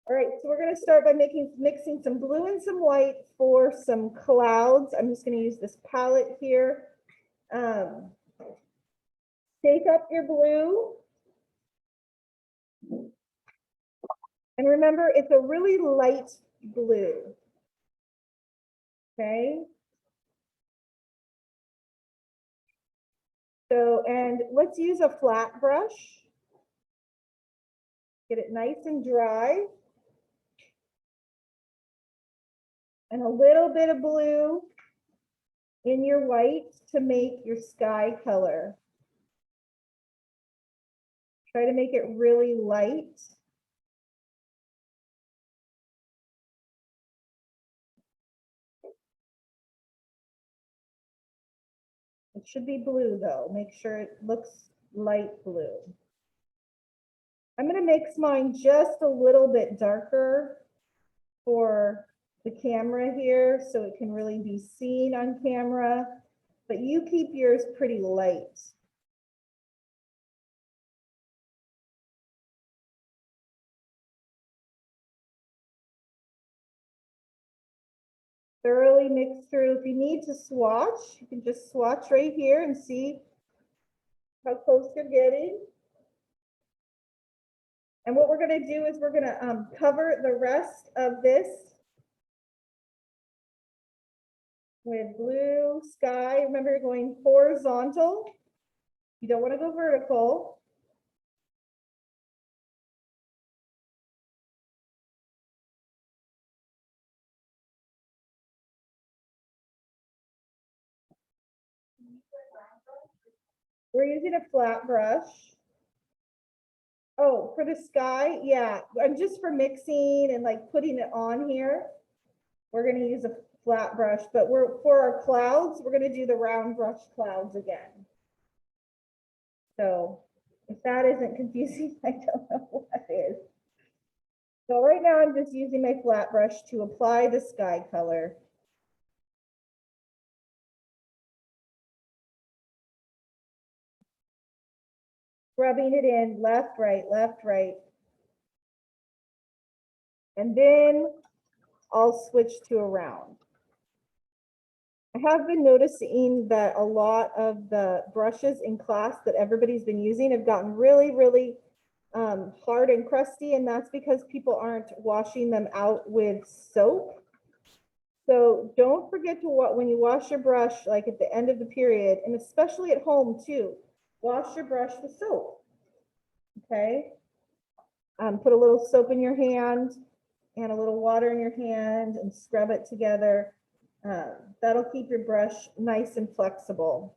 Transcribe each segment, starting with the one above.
All right, so we're gonna start by mixing some blue and some white for some clouds. I'm just gonna use this palette here. Take up your blue. And remember, it's a really light blue. Okay. So, and let's use a flat brush. Get it nice and dry. And a little bit of blue in your white to make your sky color. Try to make it really light. It should be blue though. Make sure it looks light blue. I'm going to mix mine just a little bit darker for the camera here so it can really be seen on camera, but you keep yours pretty light. Thoroughly mix through. If you need to swatch, you can just swatch right here and see how close you're getting. And what we're going to do is we're going to cover the rest of this with blue sky. Remember, you're going horizontal. You don't want to go vertical. We're using a flat brush. Oh, for the sky, yeah. And just for mixing and like putting it on here, we're going to use a flat brush. But for our clouds, we're going to do the round brush clouds again. So if that isn't confusing, I don't know what is. So right now I'm just using my flat brush to apply the sky color. Rubbing it in left, right, left, right. And then I'll switch to a round. I have been noticing that a lot of the brushes in class that everybody's been using have gotten really, really hard and crusty, and that's because people aren't washing them out with soap. So don't forget to when you wash your brush, like at the end of the period, and especially at home too, wash your brush with soap. Okay. Put a little soap in your hand and a little water in your hand and scrub it together. That'll keep your brush nice and flexible.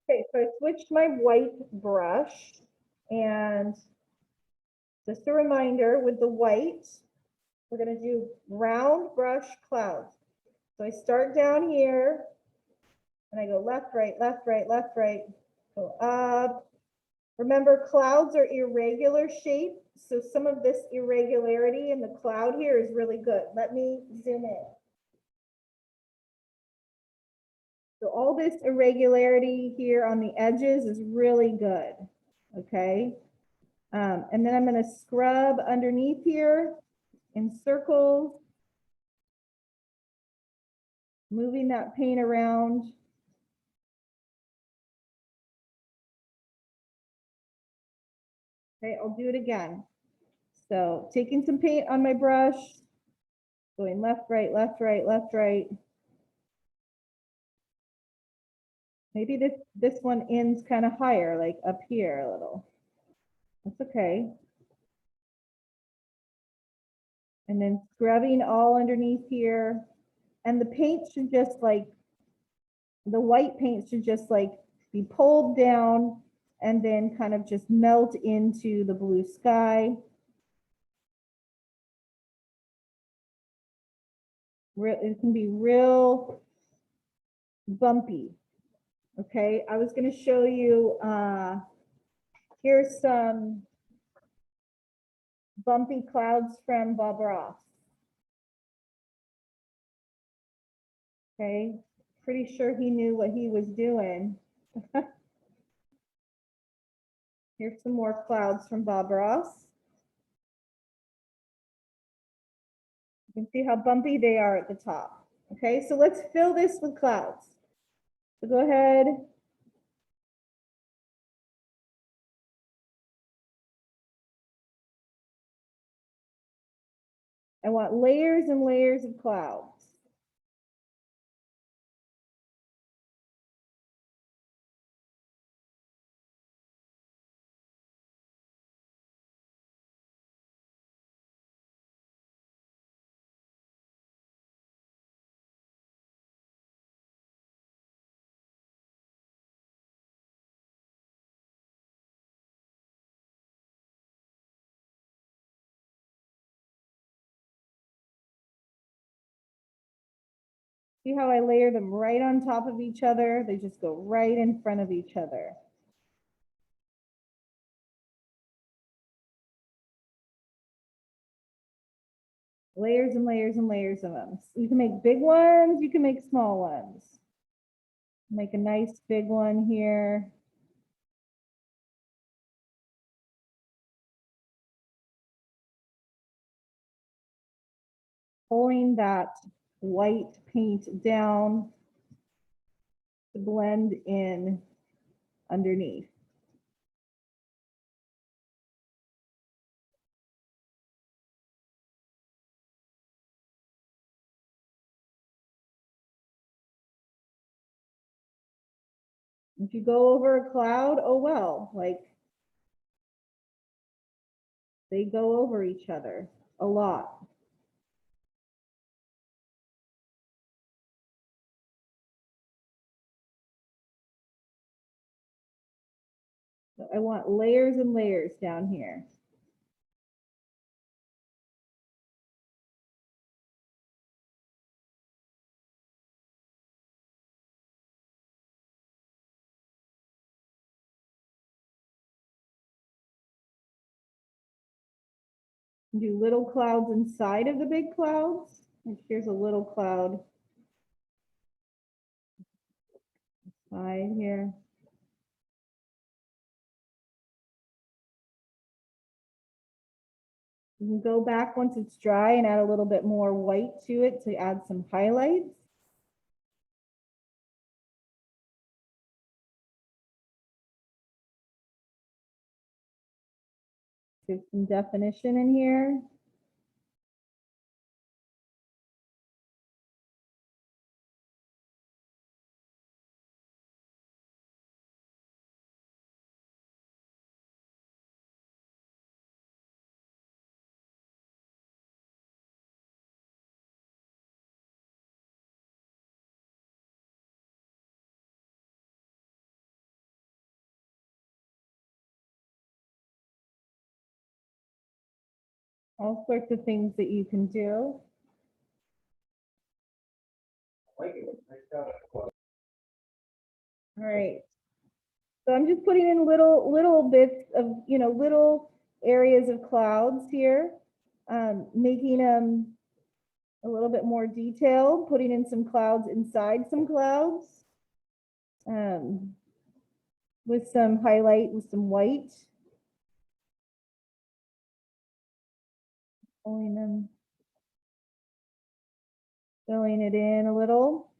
Okay, so I switched my white brush, and just a reminder with the white, we're going to do round brush clouds. So I start down here and I go left, right, left, right, left, right, go up. Remember, clouds are irregular shape, so some of this irregularity in the cloud here is really good. Let me zoom in. So all this irregularity here on the edges is really good, okay? And then I'm going to scrub underneath here in circles, moving that paint around. Okay, I'll do it again. So taking some paint on my brush, going left, right, left, right, left, right. Maybe this one ends kind of higher, like up here a little. That's okay. And then scrubbing all underneath here. And the paint should just like, the white paint should just like be pulled down and then kind of just melt into the blue sky. It can be real bumpy. Okay, I was going to show you, here's some bumpy clouds from Bob Ross. Okay, pretty sure he knew what he was doing. Here's some more clouds from Bob Ross. You can see how bumpy they are at the top. Okay, so let's fill this with clouds. So go ahead. I want layers and layers of clouds. See how I layer them right on top of each other? They just go right in front of each other. Layers and layers and layers of them. You can make big ones, you can make small ones. Make a nice big one here. Pulling that white paint down to blend in underneath. If you go over a cloud, oh well, like they go over each other a lot. So I want layers and layers down here. Do little clouds inside of the big clouds. Like here's a little cloud side here. You can go back once it's dry and add a little bit more white to it to add some highlights. Give some definition in here. All sorts of things that you can do. All right. So I'm just putting in little bits of, little areas of clouds here, making them a little bit more detailed, putting in some clouds inside some clouds, with some highlight, with some white. Pulling them, filling it in a little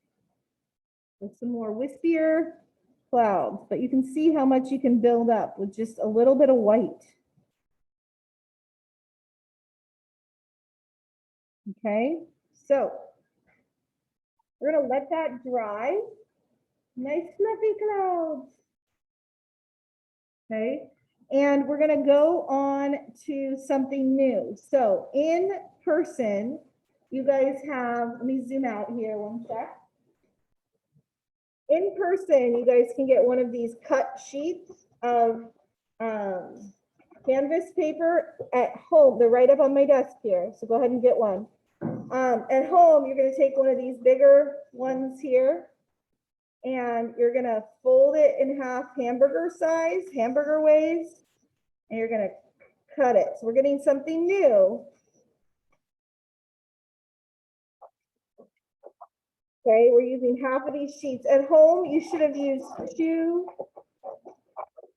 with some more wispier clouds, but you can see how much you can build up with just a little bit of white. Okay, so we're gonna let that dry. Nice fluffy clouds. Okay, and we're gonna go on to something new. So in person, you guys have, let me zoom out here one sec. In person, you guys can get one of these cut sheets of canvas paper. At home. They're right up on my desk here, so go ahead and get one. At home, you're going to take one of these bigger ones here, and you're going to fold it in half hamburger size, hamburger ways, and you're going to cut it. So we're getting something new. Okay, we're using half of these sheets. At home, you should have used two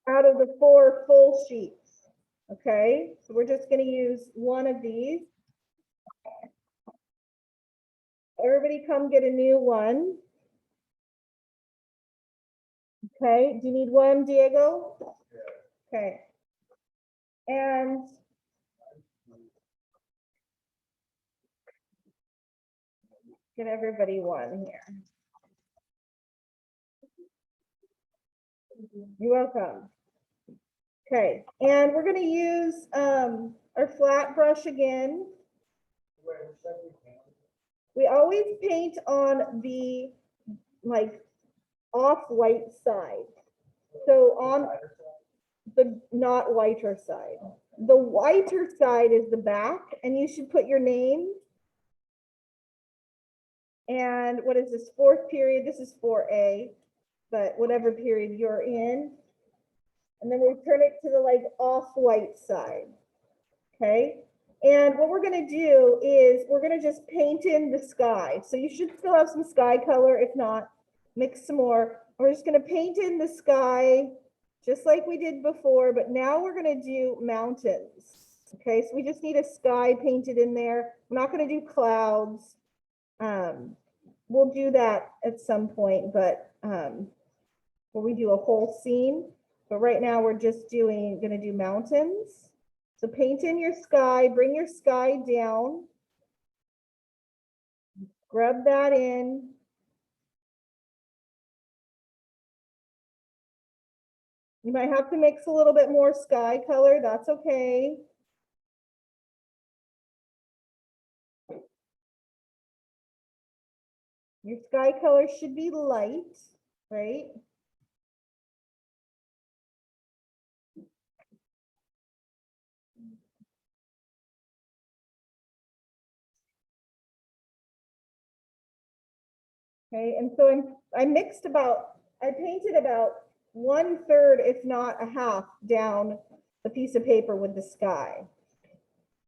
out of the 4 full sheets. Okay, so we're just going to use one of these. Everybody come get a new one. Okay, do you need one, Diego? Okay. And get everybody one here. You're welcome. Okay, and we're going to use our flat brush again. We always paint on the like off-white side. So on the not whiter side. The whiter side is the back, and you should put your name. And what is this, 4th period? This is 4A, but whatever period you're in. And then we turn it to the like off-white side. Okay. And what we're going to do is we're going to just paint in the sky. So you should still have some sky color. If not, mix some more. We're just going to paint in the sky just like we did before, but now we're going to do mountains. Okay, so we just need a sky painted in there. We're not going to do clouds. We'll do that at some point, but where we do a whole scene. But right now we're just going to do mountains. So paint in your sky, bring your sky down. Grab that in. You might have to mix a little bit more sky color, that's okay. Your sky color should be light, right? Okay, and so I painted about 1/3, if not a half, down the piece of paper with the sky.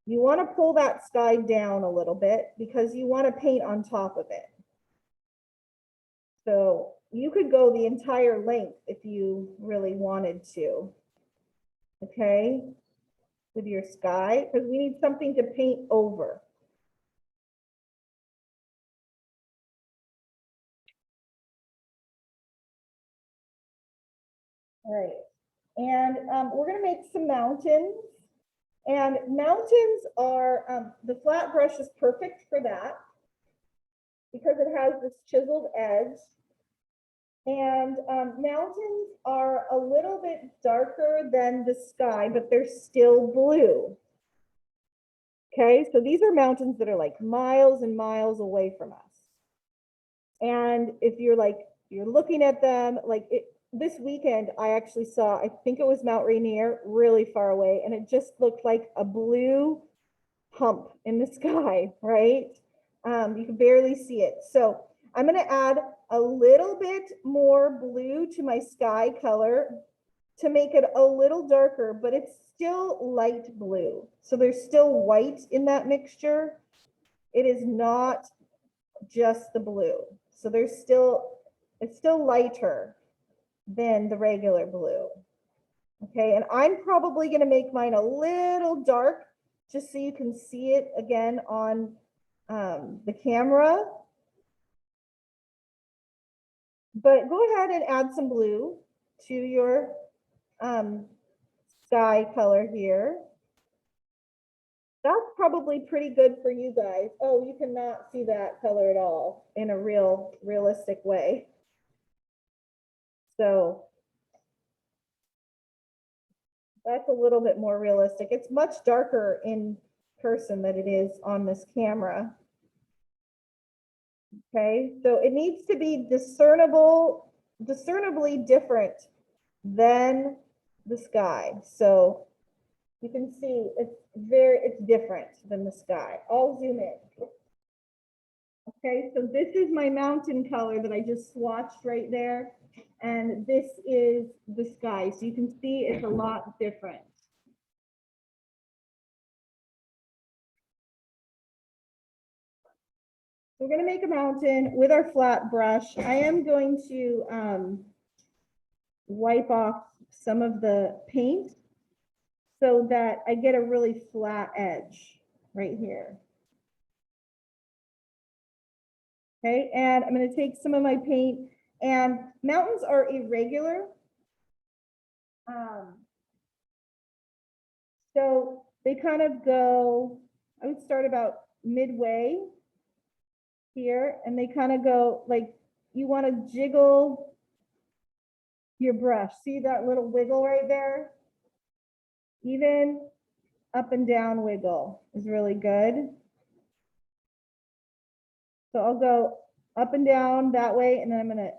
You want to pull that sky down a little bit because you want to paint on top of it. So you could go the entire length if you really wanted to. Okay, with your sky, because we need something to paint over. All right, and we're going to make some mountains. And mountains are, the flat brush is perfect for that because it has this chiseled edge. And mountains are a little bit darker than the sky, but they're still blue. Okay, so these are mountains that are like miles and miles away from us. And if you're looking at them, like this weekend, I actually saw, I think it was Mount Rainier, really far away, and it just looked like a blue hump in the sky, right? You can barely see it. So I'm going to add a little bit more blue to my sky color to make it a little darker, but it's still light blue. So there's still white in that mixture. It is not just the blue. So it's still lighter than the regular blue. Okay, and I'm probably going to make mine a little dark just so you can see it again on the camera. But go ahead and add some blue to your sky color here. That's probably pretty good for you guys. Oh, you cannot see that color at all in a realistic way. So that's a little bit more realistic. It's much darker in person than it is on this camera. Okay, so it needs to be discernibly different than the sky. So you can see it's different than the sky. I'll zoom in. Okay, so this is my mountain color that I just swatched right there. And this is the sky. So you can see it's a lot different. We're going to make a mountain with our flat brush. I am going to wipe off some of the paint so that I get a really flat edge right here. Okay, and I'm going to take some of my paint, and mountains are irregular. So they kind of go, I would start about midway here, and they kind of go like, you want to jiggle your brush. See that little wiggle right there? Even up and down wiggle is really good. So I'll go up and down that way, and then I'm gonna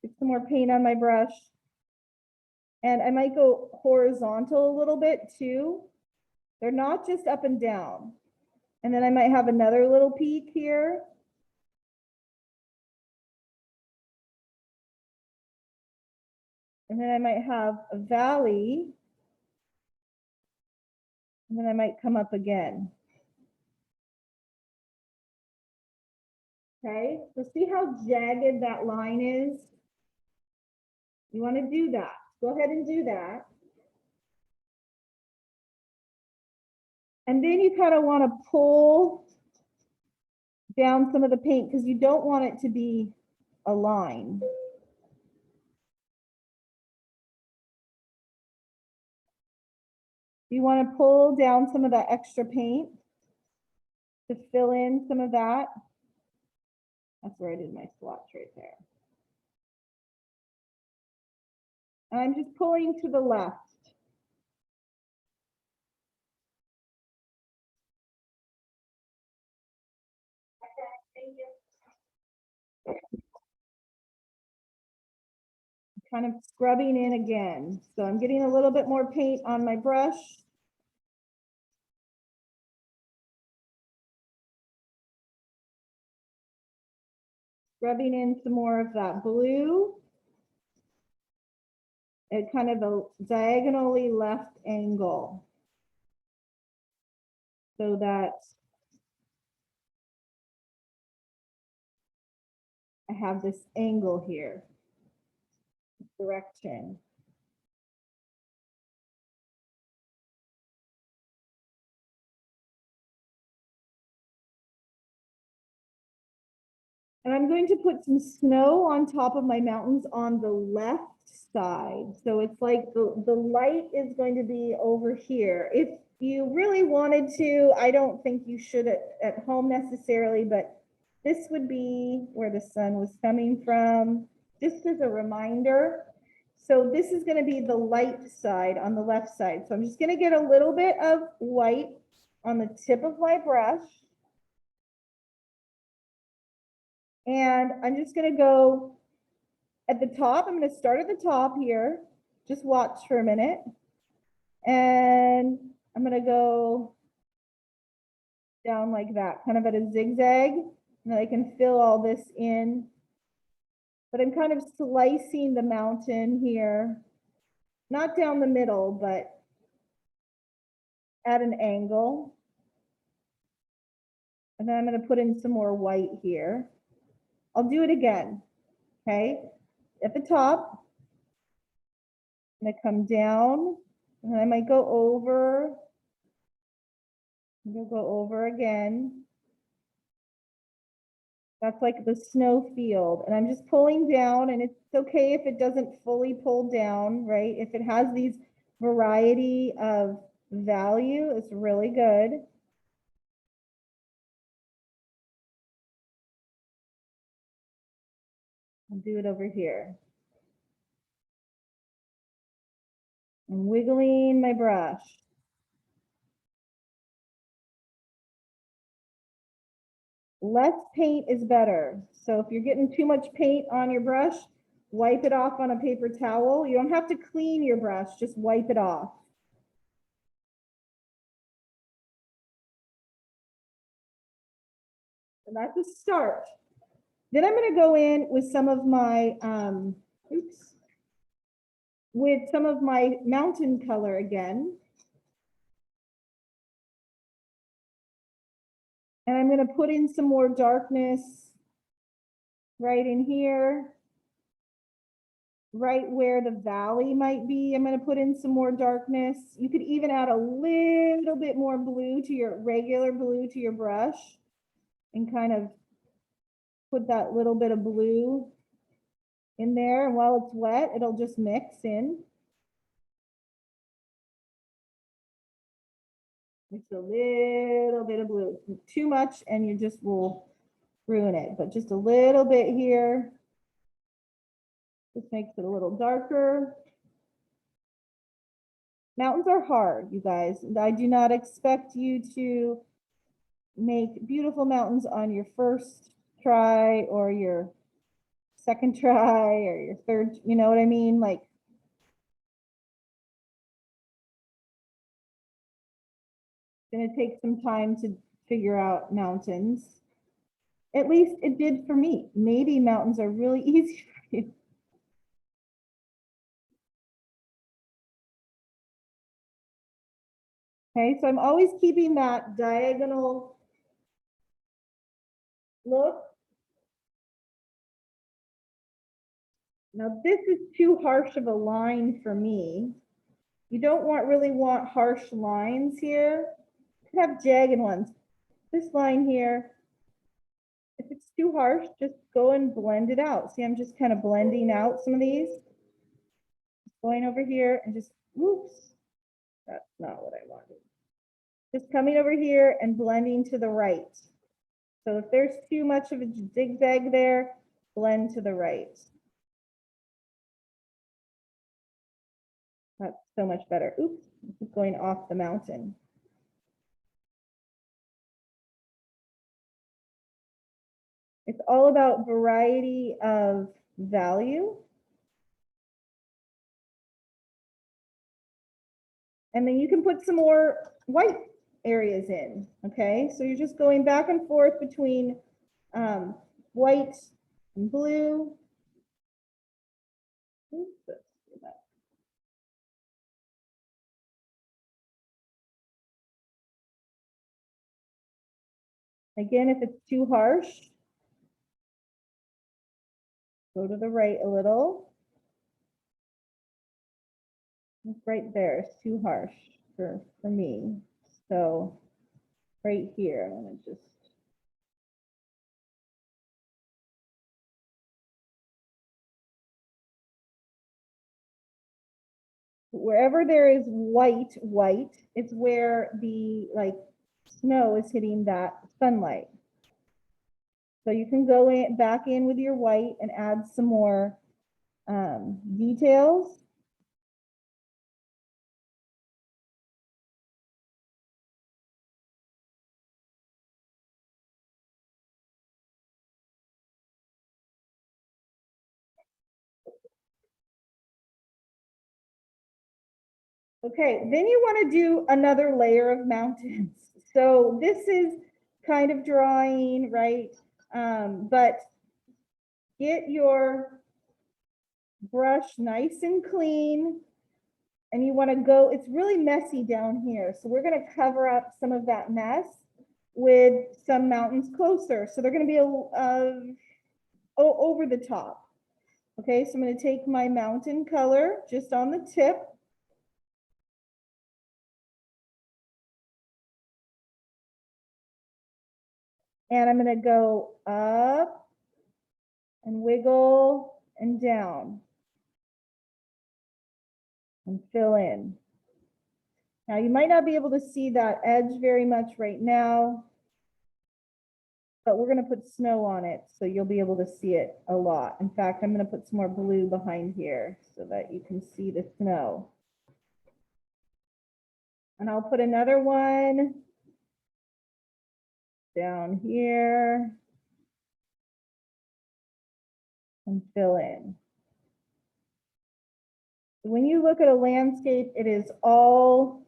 get some more paint on my brush. And I might go horizontal a little bit too. They're not just up and down. And then I might have another little peak here. And then I might have a valley. And then I might come up again. Okay, so see how jagged that line is? You want to do that. Go ahead and do that. And then you kind of want to pull down some of the paint because you don't want it to be a line. You want to pull down some of that extra paint to fill in some of that. That's where I did my swatch right there. And I'm just pulling to the left. Kind of scrubbing in again. So I'm getting a little bit more paint on my brush. Rubbing in some more of that blue at kind of a diagonally left angle so that I have this angle here, direction. And I'm going to put some snow on top of my mountains on the left side. So it's like the light is going to be over here. If you really wanted to, I don't think you should at home necessarily, but this would be where the sun was coming from, just as a reminder. So this is going to be the light side on the left side. So I'm just going to get a little bit of white on the tip of my brush. And I'm just going to go at the top. I'm going to start at the top here. Just watch for a minute. And I'm going to go down like that, kind of at a zigzag. And I can fill all this in. But I'm kind of slicing the mountain here. Not down the middle, but at an angle. And then I'm going to put in some more white here. I'll do it again. Okay. At the top, I'm going to come down, and then I might go over. I'm going to go over again. That's like the snow field. And I'm just pulling down, and it's okay if it doesn't fully pull down, right? If it has these variety of value, it's really good. I'll do it over here. I'm wiggling my brush. Less paint is better. So if you're getting too much paint on your brush, wipe it off on a paper towel. You don't have to clean your brush, just wipe it off. And that's a start. Then I'm going to go in with some of my, with some of my mountain color again. And I'm going to put in some more darkness right in here. right where the valley might be. I'm going to put in some more darkness. You could even add a little bit more blue to your regular blue to your brush and kind of put that little bit of blue in there. And while it's wet, it'll just mix in. Just a little bit of blue. Too much and you just will ruin it, but just a little bit here. Just makes it a little darker. Mountains are hard, you guys. I do not expect you to make beautiful mountains on your first try or your second try or your third, you know what I mean? Like, it's going to take some time to figure out mountains. At least it did for me. Maybe mountains are really easy for you. Okay, so I'm always keeping that diagonal look. Now this is too harsh of a line for me. You don't really want harsh lines here. You could have jagged ones. This line here, if it's too harsh, just go and blend it out. See, I'm just kind of blending out some of these. Going over here and just, whoops, that's not what I wanted. Just coming over here and blending to the right. So if there's too much of a zigzag there, blend to the right. That's so much better. Oops, keep going off the mountain. It's all about variety of value. And then you can put some more white areas in, okay? So you're just going back and forth between white and blue. Oops, again, if it's too harsh, go to the right a little. Right there is too harsh for me. So right here, I'm gonna just wherever there is white, it's where the like snow is hitting that sunlight. So you can go in back in with your white and add some more details. Okay, then you want to do another layer of mountains. So this is kind of drawing, right? But get your brush nice and clean. And you want to go, it's really messy down here. So we're going to cover up some of that mess with some mountains closer. So they're going to be over the top. Okay, so I'm going to take my mountain color just on the tip. And I'm going to go up and wiggle and down and fill in. Now you might not be able to see that edge very much right now, but we're going to put snow on it so you'll be able to see it a lot. In fact, I'm going to put some more blue behind here so that you can see the snow. And I'll put another one down here and fill in. When you look at a landscape, it is all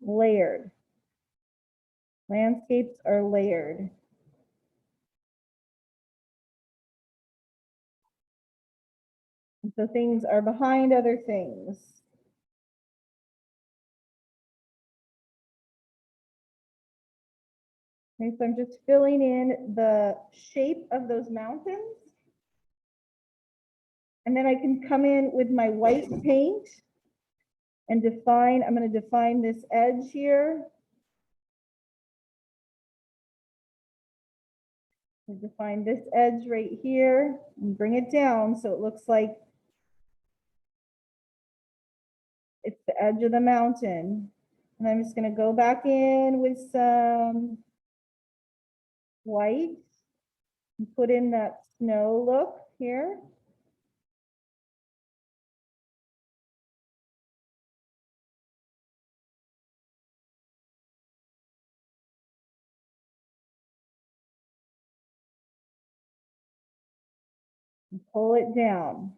layered. Landscapes are layered. And so things are behind other things. Okay, so I'm just filling in the shape of those mountains. And then I can come in with my white paint and define, I'm going to define this edge here. Define this edge right here and bring it down so it looks like it's the edge of the mountain. And I'm just going to go back in with some white and put in that snow look here. And pull it down.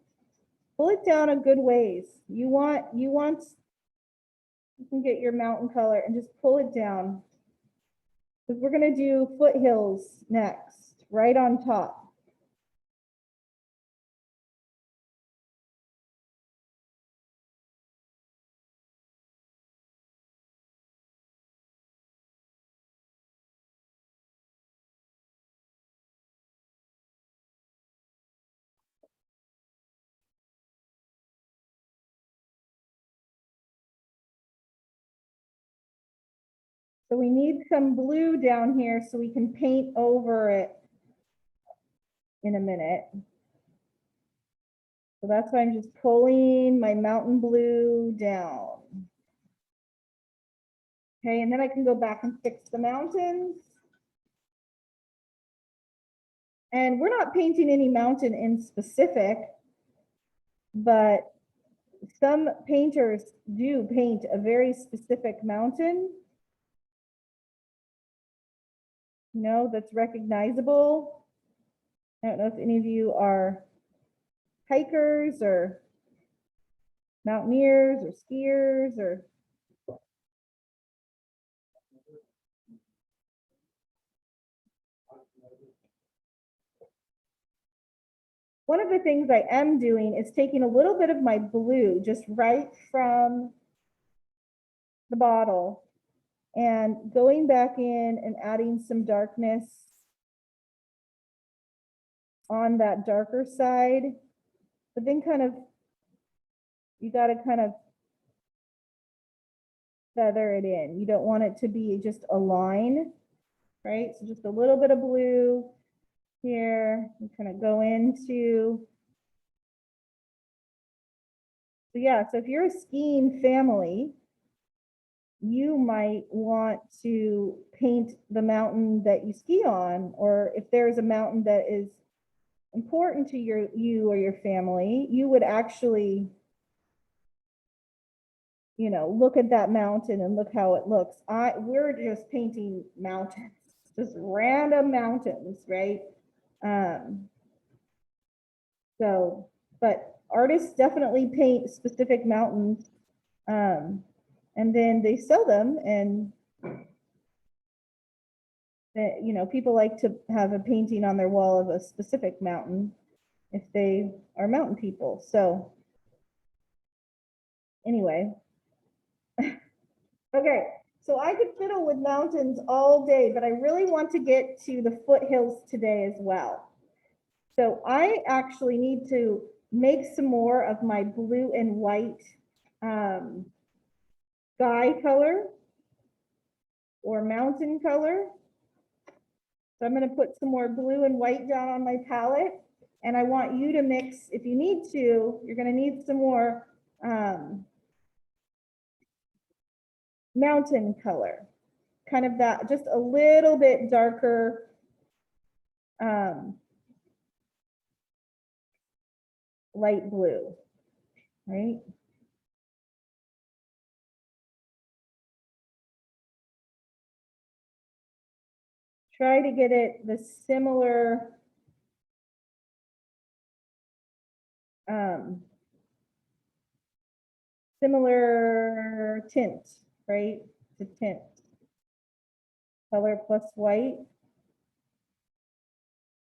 Pull it down a good ways. You can get your mountain color and just pull it down. Because we're going to do Foothills next, right on top. So we need some blue down here so we can paint over it in a minute. So that's why I'm just pulling my mountain blue down. Okay, and then I can go back and fix the mountains. And we're not painting any mountain in specific, but some painters do paint a very specific mountain. You know, that's recognizable. I don't know if any of you are hikers or mountaineers or skiers or one of the things I am doing is taking a little bit of my blue just right from the bottle and going back in and adding some darkness on that darker side, but then you got to kind of feather it in. You don't want it to be just a line, right? So just a little bit of blue here, and kind of go into, so yeah, so if you're a skiing family, you might want to paint the mountain that you ski on, or if there's a mountain that is important to you or your family, you would actually, you know, look at that mountain and look how it looks. We're just painting mountains, just random mountains, right? So, but artists definitely paint specific mountains, and then they sell them, and you know, people like to have a painting on their wall of a specific mountain if they are mountain people. So anyway, okay, so I could fiddle with mountains all day, but I really want to get to the foothills today as well. So I actually need to make some more of my blue and white sky color or mountain color. So I'm going to put some more blue and white down on my palette. And I want you to mix, if you need to, you're going to need some more mountain color. Kind of that, just a little bit darker light blue, right? Try to get it the similar similar tint, right? The tint, color plus white.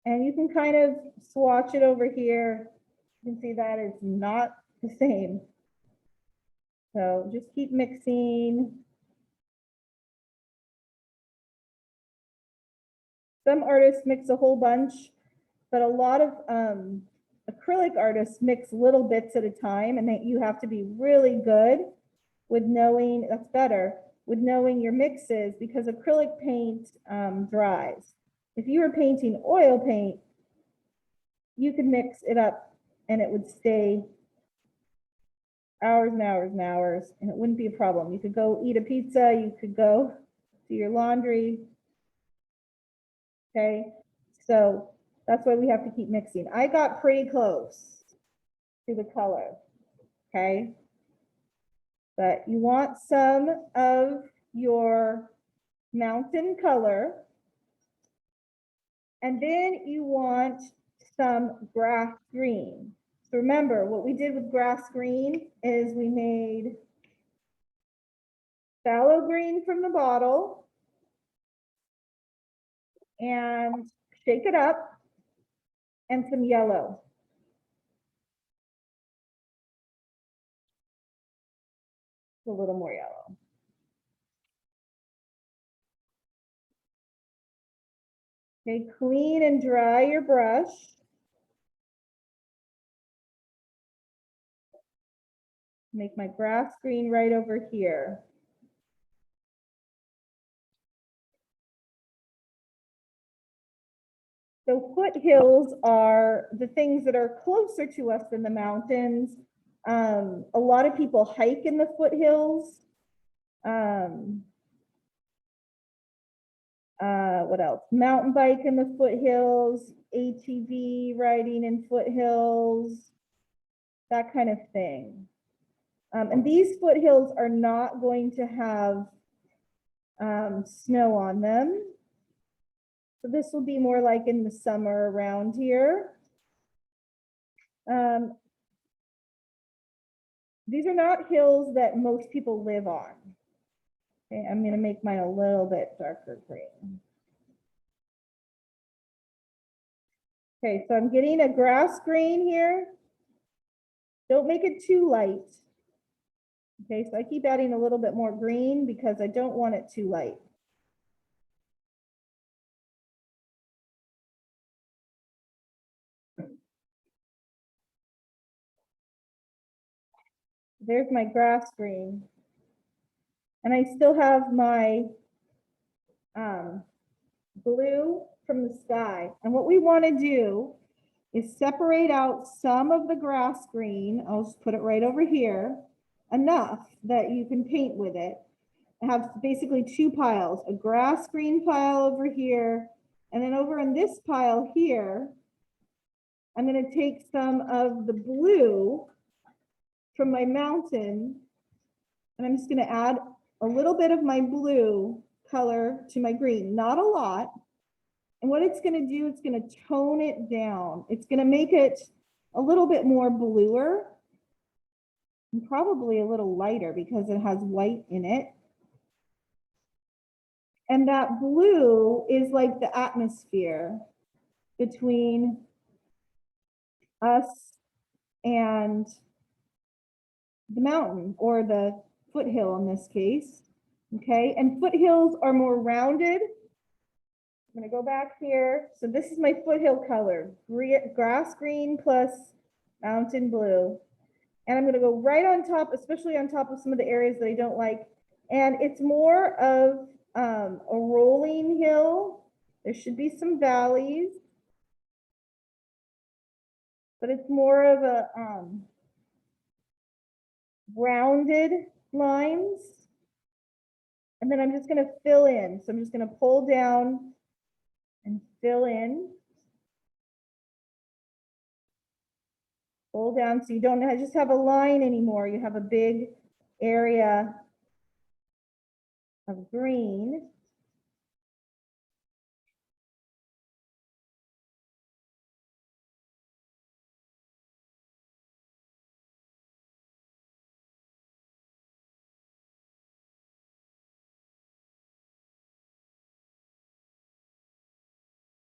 And you can kind of swatch it over here. You can see that it's not the same. So just keep mixing. Some artists mix a whole bunch, but a lot of acrylic artists mix little bits at a time, and that you have to be really good with knowing, that's better, with knowing your mixes, because acrylic paint dries. If you were painting oil paint, you could mix it up and it would stay hours and hours and hours, and it wouldn't be a problem. You could go eat a pizza, you could go do your laundry. Okay, so that's why we have to keep mixing. I got pretty close to the color. Okay, but you want some of your mountain color, and then you want some grass green. So remember, what we did with grass green is we made phthalo green from the bottle and shake it up, and some yellow. A little more yellow. Okay, clean and dry your brush. Make my grass green right over here. So foothills are the things that are closer to us than the mountains. A lot of people hike in the foothills. What else? Mountain bike in the foothills, ATV riding in foothills, that kind of thing. And these foothills are not going to have snow on them. So this will be more like in the summer around here. These are not hills that most people live on. Okay, I'm gonna make mine a little bit darker green. Okay, so I'm getting a grass green here. Don't make it too light. Okay, so I keep adding a little bit more green because I don't want it too light. There's my grass green. And I still have my blue from the sky. And what we want to do is separate out some of the grass green. I'll just put it right over here, enough that you can paint with it. I have basically two piles, a grass green pile over here, and then over in this pile here, I'm going to take some of the blue from my mountain, and I'm just going to add a little bit of my blue color to my green, not a lot. And what it's going to do, it's going to tone it down. It's going to make it a little bit more bluer and probably a little lighter because it has white in it. And that blue is like the atmosphere between us and the mountain, or the foothill in this case. Okay, and foothills are more rounded. I'm going to go back here. So this is my foothill color, grass green plus mountain blue. And I'm going to go right on top, especially on top of some of the areas that I don't like. And it's more of a rolling hill. There should be some valleys, but it's more of a rounded lines. And then I'm just going to fill in. So I'm just going to pull down and fill in. Pull down so you don't just have a line anymore. You have a big area of green.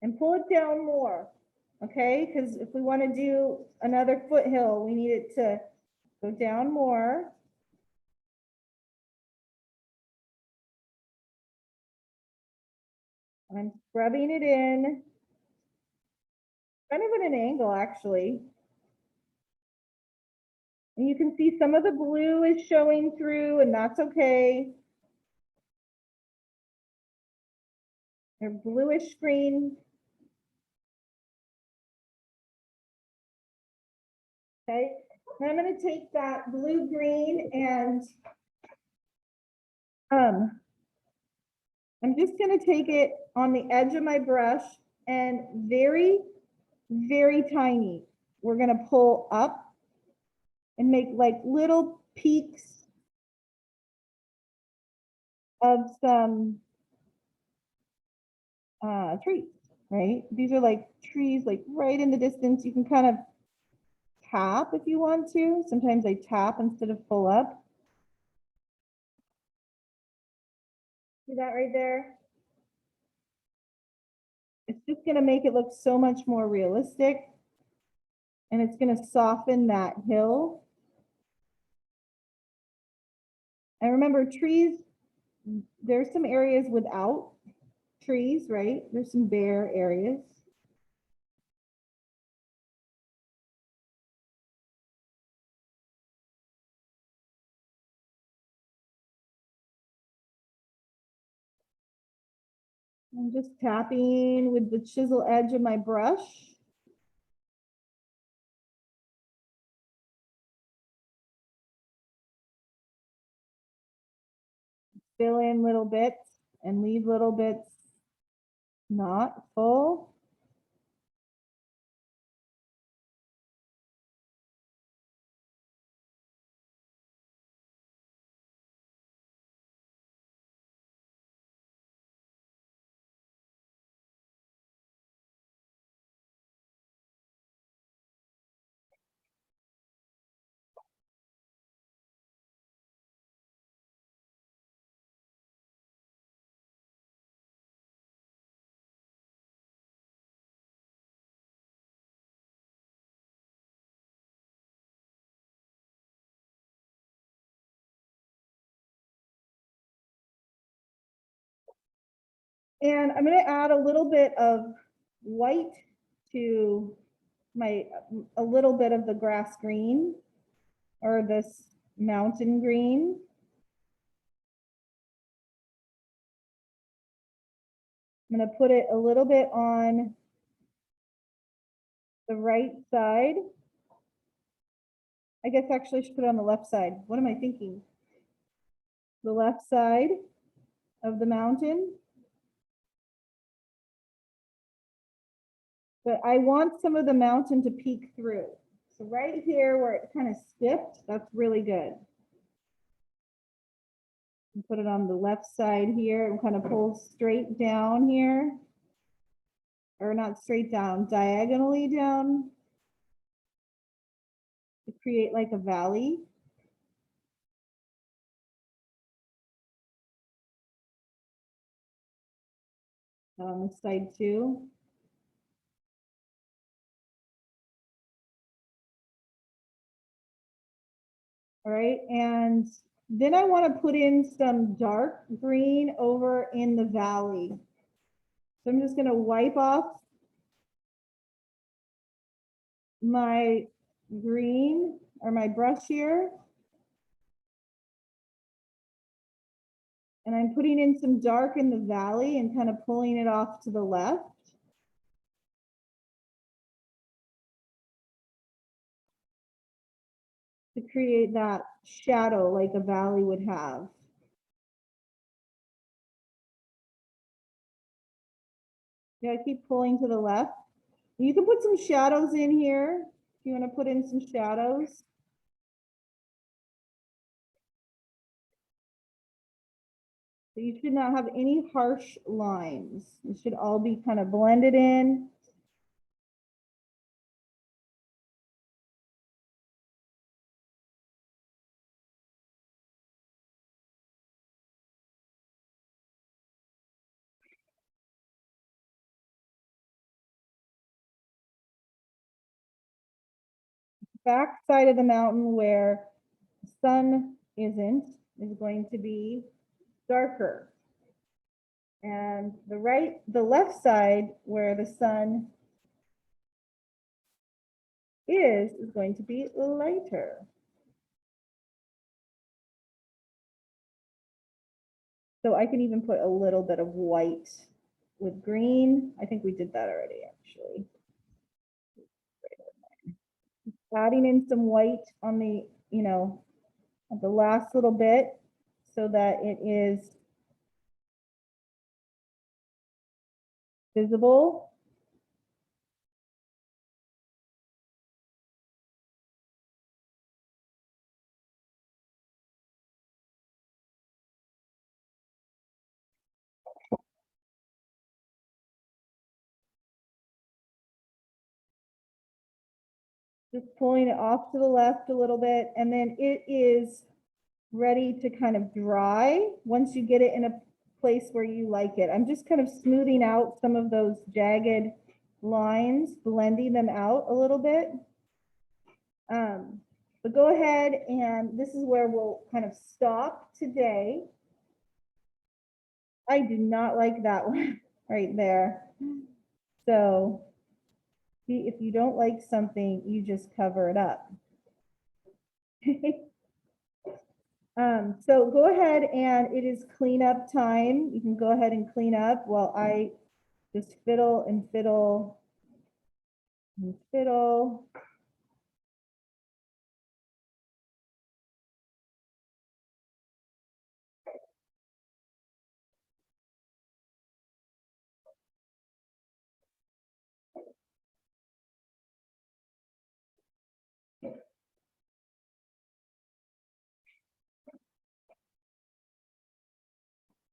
And pull it down more, okay? Because if we want to do another foothill, we need it to go down more. I'm scrubbing it in, kind of at an angle actually. And you can see some of the blue is showing through, and that's okay. They're bluish green. Okay, now I'm going to take that blue green and I'm just going to take it on the edge of my brush and very, very tiny. We're going to pull up and make like little peaks of some trees, right? These are like trees like right in the distance. You can kind of tap if you want to. Sometimes I tap instead of pull up. See that right there? It's just going to make it look so much more realistic. And it's going to soften that hill. And remember, trees, there's some areas without trees, right? There's some bare areas. I'm just tapping with the chisel edge of my brush. Fill in little bits and leave little bits not full. And I'm going to add a little bit of white to a little bit of the grass green or this mountain green. I'm going to put it a little bit on the right side. I guess actually I should put it on the left side. What am I thinking? The left side of the mountain. But I want some of the mountain to peek through. So right here where it kind of skipped, that's really good. And put it on the left side here and kind of pull straight down here. Or not straight down, diagonally down. To create like a valley. On this side too. All right, and then I want to put in some dark green over in the valley. So I'm just going to wipe off my green or my brush here. And I'm putting in some dark in the valley and kind of pulling it off to the left. To create that shadow like a valley would have. Yeah, keep pulling to the left. You can put some shadows in here if you want to put in some shadows. So you should not have any harsh lines. It should all be kind of blended in. Back side of the mountain where the sun isn't is going to be darker. And the left side where the sun is going to be lighter. So I can even put a little bit of white with green. I think we did that already, actually. Adding in some white on the, at the last little bit so that it is visible. Just pulling it off to the left a little bit, and then it is ready to kind of dry once you get it in a place where you like it. I'm just kind of smoothing out some of those jagged lines, blending them out a little bit. But go ahead, and this is where we'll kind of stop today. I do not like that one right there. So if you don't like something, you just cover it up. So go ahead, and it is cleanup time. You can go ahead and clean up while I just fiddle and fiddle and fiddle.